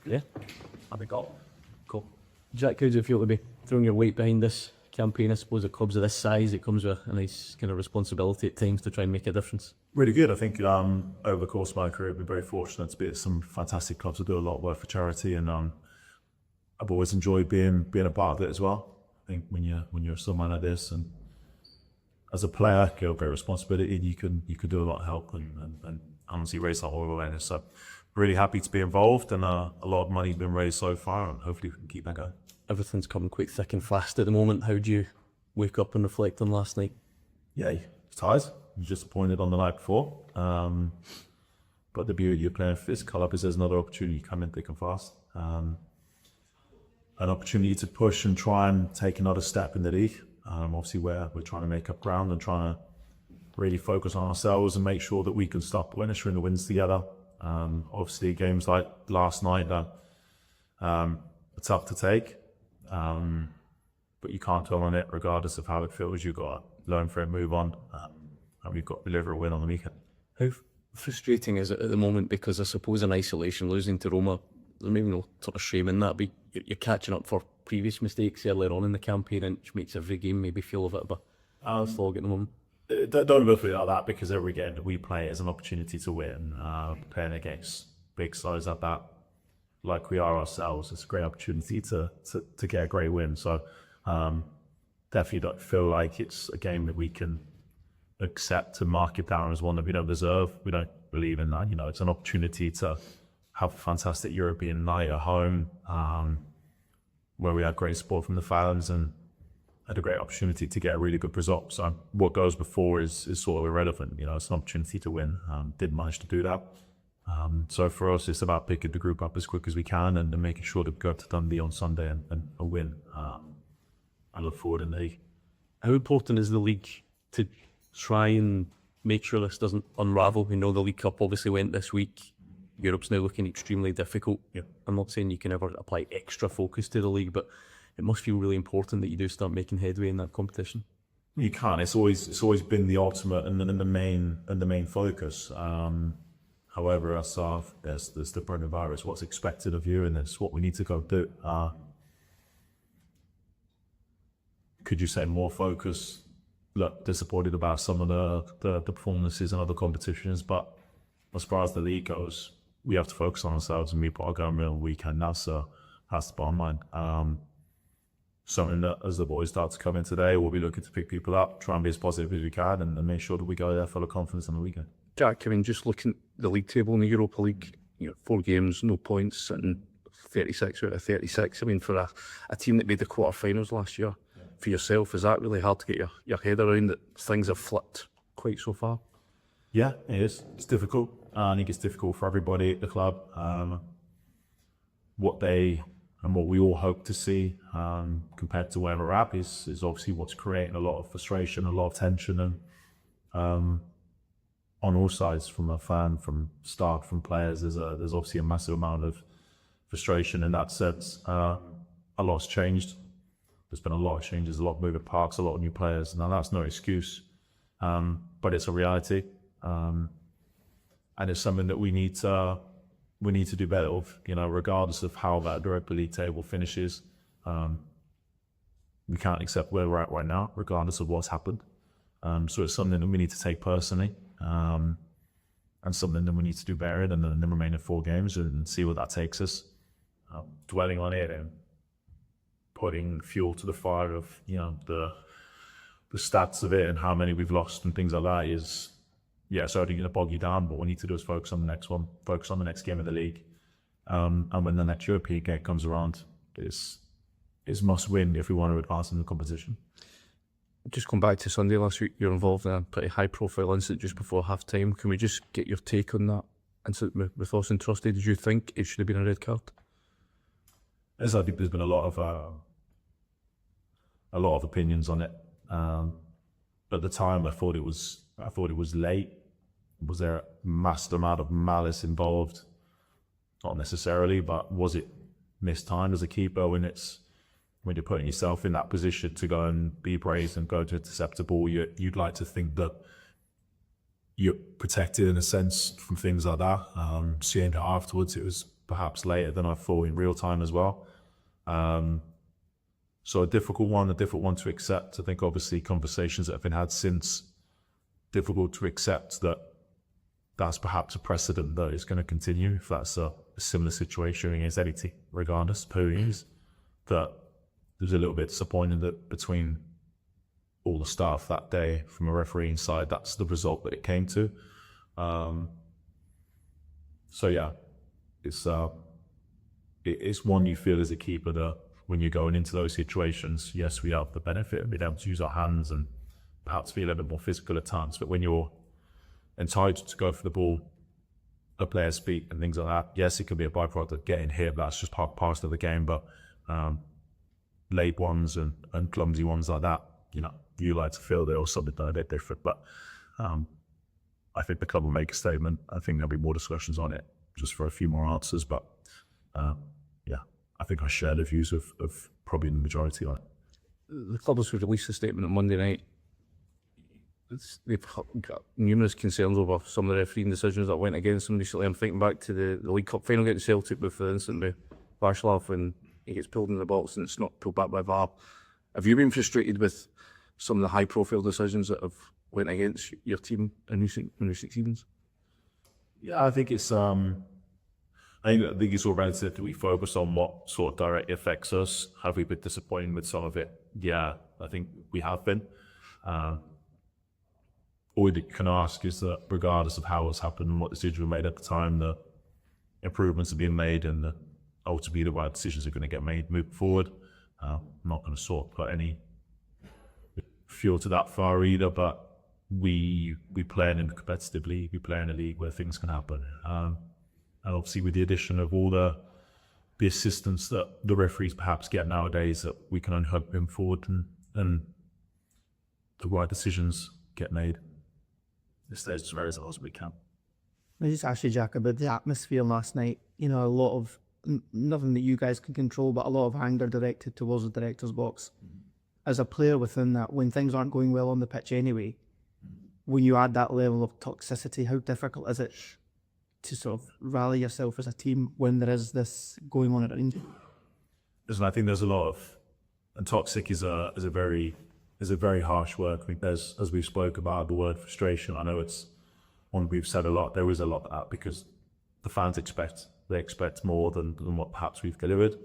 Yeah, have it got. Cool. Jack, how do you feel to be throwing your weight behind this campaign? I suppose at clubs of this size, it comes with a nice kind of responsibility at times to try and make a difference. Really good. I think over the course of my career, I've been very fortunate to be at some fantastic clubs that do a lot of work for charity, and I've always enjoyed being a part of it as well. I think when you're someone like this, and as a player, you have great responsibility, and you can do a lot of help and honestly raise that whole awareness. So really happy to be involved, and a lot of money's been raised so far, and hopefully we can keep that going. Everything's coming quite thick and fast at the moment. How do you wake up and reflect on last night? Yeah, it's tired. I was disappointed on the night before. But the beauty of playing for this club is there's another opportunity coming thick and fast. An opportunity to push and try and take another step in the league. Obviously, we're trying to make up ground and trying to really focus on ourselves and make sure that we can stop winning the wins together. Obviously, games like last night are tough to take. But you can't dwell on it regardless of how it feels. You've got to learn from it, move on, and we've got to deliver a win on the weekend. How frustrating is it at the moment? Because I suppose in isolation, losing to Roma, there's maybe no sort of shame in that, but you're catching up for previous mistakes earlier on in the campaign, which makes every game maybe feel a bit of a slog at the moment. Don't look at it like that, because every game that we play is an opportunity to win. Playing against big sides like that, like we are ourselves, it's a great opportunity to get a great win. So definitely don't feel like it's a game that we can accept to mark it down as one that we don't deserve. We don't believe in that. It's an opportunity to have a fantastic European night at home, where we had great support from the fans and had a great opportunity to get a really good result. So what goes before is sort of irrelevant. It's an opportunity to win. Didn't manage to do that. So for us, it's about picking the group up as quick as we can and making sure that we go to Dundee on Sunday and win. I look forward in the league. How important is the league to try and make sure this doesn't unravel? We know the League Cup obviously went this week. Europe's now looking extremely difficult. Yeah. I'm not saying you can ever apply extra focus to the league, but it must feel really important that you do start making headway in that competition. You can. It's always been the ultimate and the main focus. However, there's the coronavirus. What's expected of you, and it's what we need to go do. Could you say more focus? Look, disappointed about some of the performances in other competitions, but as far as the league goes, we have to focus on ourselves, and we've got to go on real weekend now, so that's the bottom line. Something that as the boys start to come in today, we'll be looking to pick people up, try and be as positive as we can, and make sure that we go there full of confidence on the weekend. Jack, I mean, just looking at the league table in the Europa League, 4 games, no points, and 36 out of 36. I mean, for a team that made the quarterfinals last year, for yourself, is that really hard to get your head around that things have flipped quite so far? Yeah, it is. It's difficult. I think it's difficult for everybody at the club. What we all hope to see compared to where we're at is obviously what's creating a lot of frustration, a lot of tension, and on all sides, from a fan, from staff, from players, there's obviously a massive amount of frustration in that sense. A lot's changed. There's been a lot of changes, a lot of moving parts, a lot of new players. Now that's no excuse, but it's a reality, and it's something that we need to do better of. Regardless of how that Europa League table finishes, we can't accept where we're at right now, regardless of what's happened. So it's something that we need to take personally, and something that we need to do better in the remaining 4 games and see where that takes us. Dwelling on it and putting fuel to the fire of the stats of it and how many we've lost and things like that is, it's only going to bog you down. But what we need to do is focus on the next one, focus on the next game of the league, and when the next European game comes around, it's must win if we want to advance in the competition. Just come back to Sunday last week, you're involved in a pretty high-profile incident just before half-time. Can we just get your take on that incident with Auston Trusty? Did you think it should have been a red card? As I think there's been a lot of opinions on it. At the time, I thought it was late. Was there a massive amount of malice involved? Not necessarily, but was it mistimed as a keeper when you're putting yourself in that position to go and be praised and go to intercept a ball? You'd like to think that you're protected in a sense from things like that. Seeing it afterwards, it was perhaps later than I thought in real time as well. So a difficult one to accept. I think obviously conversations that have been had since, difficult to accept that that's perhaps a precedent that is going to continue if that's a similar situation against any team, regardless of who it is. That there's a little bit disappointing that between all the staff that day from a refereeing side, that's the result that it came to. So yeah, it's one you feel as a keeper that when you're going into those situations, yes, we have the benefit of being able to use our hands and perhaps be a little bit more physical at times, but when you're entitled to go for the ball, a player's feet and things like that, yes, it could be a byproduct of getting hit, but that's just part of the game. But late ones and clumsy ones like that, you like to feel they're something that a bit different. But I think the club will make a statement. I think there'll be more discussions on it, just for a few more answers. But yeah, I think I share the views of probably the majority on it. The club has released a statement on Monday night. They've got numerous concerns over some of the refereeing decisions that went against them recently. I'm thinking back to the League Cup final against Celtic with the incident with Václav when he gets pulled in the box and it's not pulled back by VAR. Have you been frustrated with some of the high-profile decisions that have went against your team in recent seasons? Yeah, I think it's I think it's all relative. Do we focus on what sort of directly affects us? Have we been disappointed with some of it? Yeah, I think we have been. All you can ask is that regardless of how it's happened and what decisions were made at the time, the improvements are being made and ultimately the right decisions are going to get made moving forward. I'm not going to sort of put any fuel to that far either, but we play in a competitive league. We play in a league where things can happen. And obviously with the addition of all the assistance that the referees perhaps get nowadays, that we can only hope moving forward and the right decisions get made. This stays as very as we can. I just asked you, Jack, about the atmosphere last night. A lot of, nothing that you guys can control, but a lot of anger directed towards the director's box. As a player within that, when things aren't going well on the pitch anyway, when you add that level of toxicity, how difficult is it to sort of rally yourself as a team when there is this going on around you? Listen, I think there's a lot of, and toxic is a very harsh word. I think there's, as we've spoke about, the word frustration. I know it's one we've said a lot. There is a lot of that because the fans expect more than what perhaps we've delivered.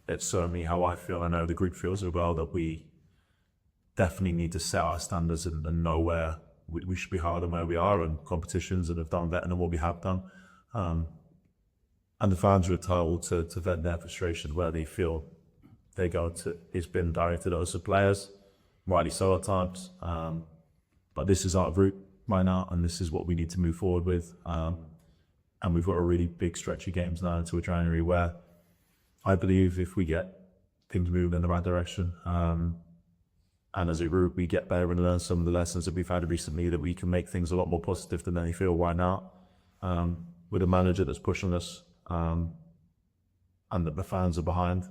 It's certainly how I feel. I know the group feels as well, that we definitely need to set our standards and know where we should be higher than where we are in competitions and have done better than what we have done. And the fans are entitled to vent their frustration where they feel they go to. It's been directed at us as players, rightly so at times. But this is our route right now, and this is what we need to move forward with. And we've got a really big stretch of games now until January where I believe if we get things moving in the right direction, and as a group we get better and learn some of the lessons that we've had recently, that we can make things a lot more positive than they feel right now. With a manager that's pushing us, and that the fans are behind.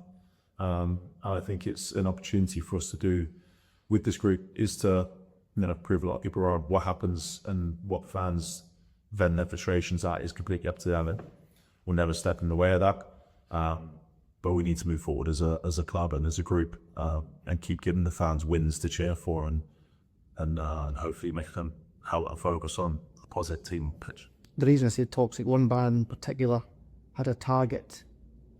I think it's an opportunity for us to do with this group is to prove a lot of people wrong. What happens and what fans vent their frustrations at is completely up to them, and we'll never step in the way of that. But we need to move forward as a club and as a group, and keep giving the fans wins to cheer for, and hopefully make them focus on a positive team pitch. The reason I say toxic, one band in particular had a target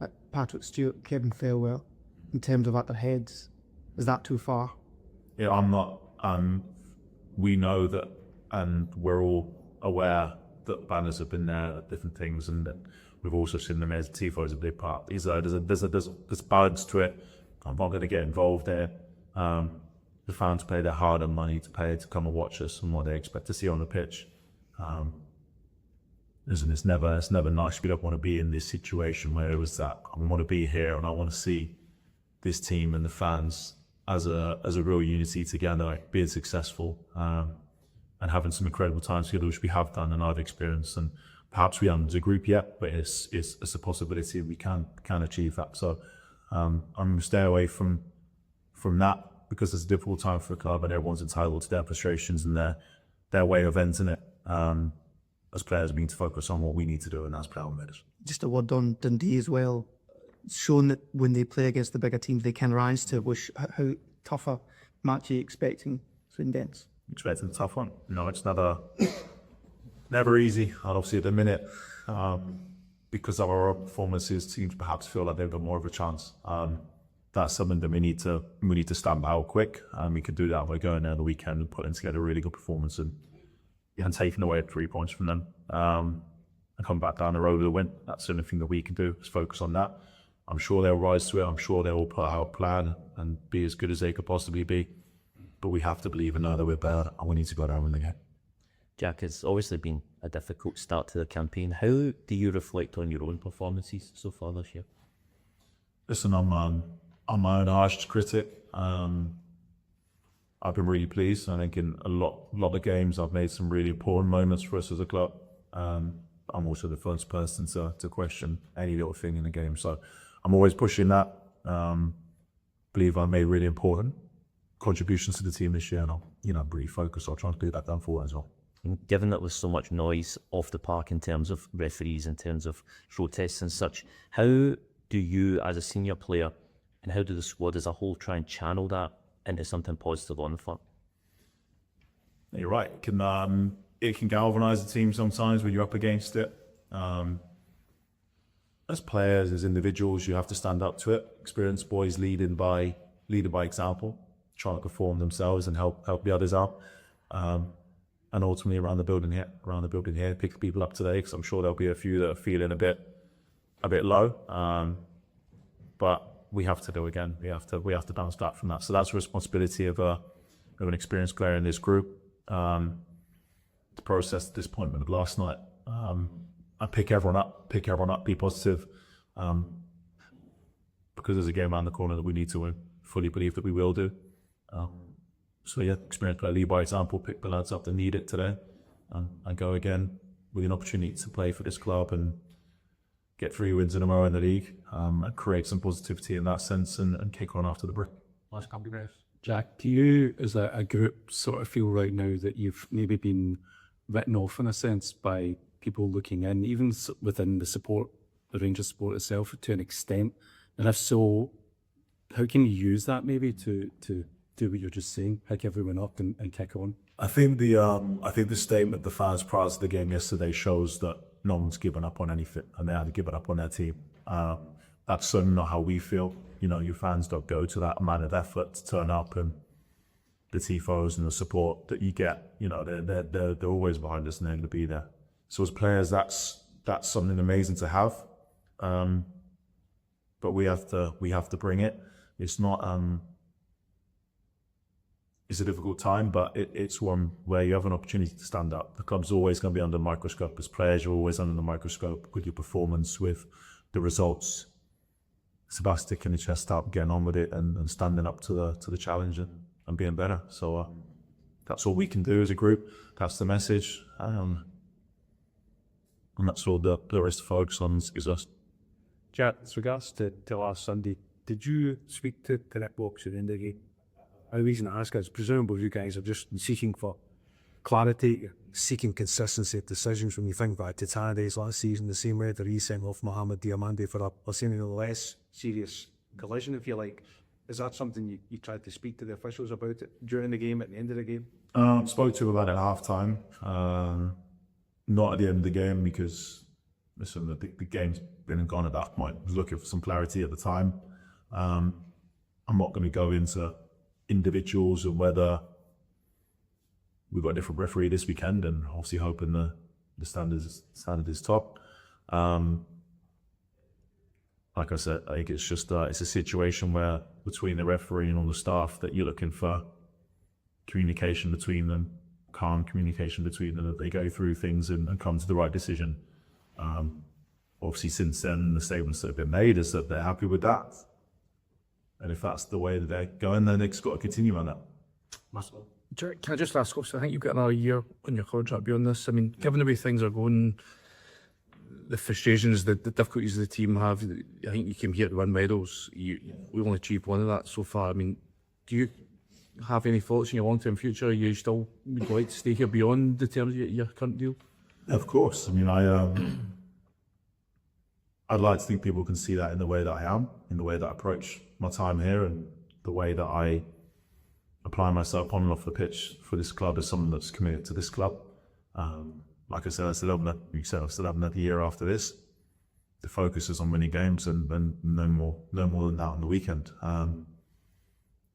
at Patrick Stewart, Kevin Fairwell, in terms of at their heads. Is that too far? Yeah, I'm not. We know that, and we're all aware that banners have been there at different things, and that we've also seen them as tifo as a big part. There's a balance to it. I'm not going to get involved there. The fans pay their hard-earned money to come and watch us, and what they expect to see on the pitch. It's never nice. We don't want to be in this situation where it was that I want to be here and I want to see this team and the fans as a real unity together, being successful, and having some incredible times together, which we have done and I've experienced. And perhaps we haven't as a group yet, but it's a possibility we can achieve that. So I'm going to stay away from that, because it's a difficult time for a club and everyone's entitled to their frustrations and their way of venting it. as players, we need to focus on what we need to do, and that's play our medicine. Just a word on Dundee as well. It's shown that when they play against the bigger teams, they can rise to how tough a match are you expecting? So intense. Expecting a tough one. It's never easy. And obviously at the minute, because of our performances, teams perhaps feel like they've got more of a chance. That's something that we need to stamp out quick, and we could do that by going there the weekend and putting together a really good performance and taking away 3 points from them, and come back down the road with a win. That's the only thing that we can do, is focus on that. I'm sure they'll rise to it. I'm sure they'll put out a plan and be as good as they could possibly be. But we have to believe and know that we're better, and we need to go down and win the game. Jack, it's obviously been a difficult start to the campaign. How do you reflect on your own performances so far this year? Listen, I'm my own harsh critic. I've been really pleased. I think in a lot of games I've made some really important moments for us as a club. I'm also the first person to question any little thing in the game. So I'm always pushing that. Believe I made really important contributions to the team this year, and I'll really focus on trying to do that going forward as well. And given that there's so much noise off the park in terms of referees, in terms of protests and such, how do you, as a senior player, and how do the squad as a whole try and channel that into something positive on the front? You're right. It can galvanise the team sometimes when you're up against it. As players, as individuals, you have to stand up to it. Experienced boys leading by example, trying to perform themselves and help the others out. And ultimately around the building here, pick people up today, because I'm sure there'll be a few that are feeling a bit low. But we have to do again. We have to bounce back from that. So that's a responsibility of an experienced player in this group. To process the disappointment of last night. I pick everyone up, be positive. Because there's a game around the corner that we need to win. Fully believe that we will do. So yeah, experienced player, lead by example, pick the lads up that need it today, and go again with an opportunity to play for this club and get 3 wins in a row in the league, and create some positivity in that sense, and kick on after the break. Last couple of minutes. Jack, do you as a group sort of feel right now that you've maybe been written off in a sense by people looking in, even within the Rangers support itself to an extent? And if so, how can you use that maybe to do what you're just saying, pick everyone up and kick on? I think the statement the fans prior to the game yesterday shows that no one's given up on anything, and they haven't given up on their team. That's certainly not how we feel. Your fans don't go to that amount of effort to turn up, and the tifos and the support that you get, they're always behind us and they're going to be there. So as players, that's something amazing to have. But we have to bring it. It's not. It's a difficult time, but it's one where you have an opportunity to stand up. The club's always going to be under the microscope. As players, you're always under the microscope with your performance, with the results. It's about sticking the chest out, getting on with it, and standing up to the challenge and being better. So that's all we can do as a group. That's the message, and that's all the rest of the focus on is us. Jack, with regards to last Sunday, did you speak to Nick Walsh at the end of the game? The reason I ask is presumably you guys are just seeking for clarity, seeking consistency of decisions. When you think back to Tannadi's last season, the same way that he sent off Mohamed Diamande for a seemingly less serious collision, if you like. Is that something you tried to speak to the officials about it during the game, at the end of the game? Spoke to him about it at half time. Not at the end of the game, because listen, the game's been and gone at that point. I was looking for some clarity at the time. I'm not going to go into individuals and whether we've got a different referee this weekend, and obviously hoping the standard is top. Like I said, I think it's just it's a situation where between the referee and all the staff that you're looking for communication between them, calm communication between them, that they go through things and come to the right decision. Obviously since then, the statements that have been made is that they're happy with that. And if that's the way that they're going, then they've got to continue on that. Jack, can I just ask, I think you've got another year on your contract beyond this. I mean, given the way things are going, the frustrations, the difficulties the team have, I think you came here to win medals. We only achieved one of that so far. I mean, do you have any thoughts in your long-term future? Are you still would like to stay here beyond the terms of your current deal? Of course. I mean, I'd like to think people can see that in the way that I am, in the way that I approach my time here, and the way that I apply myself on and off the pitch for this club as someone that's committed to this club. Like I said, I still have another year after this. The focus is on winning games and no more than that on the weekend.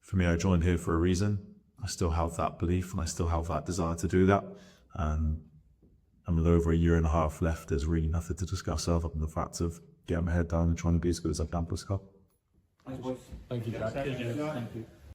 For me, I joined here for a reason. I still have that belief and I still have that desire to do that. And with over a year and a half left, there's really nothing to discuss other than the fact of getting my head down and trying to be as good as I've done for this club. Thank you, Jack. Thank you.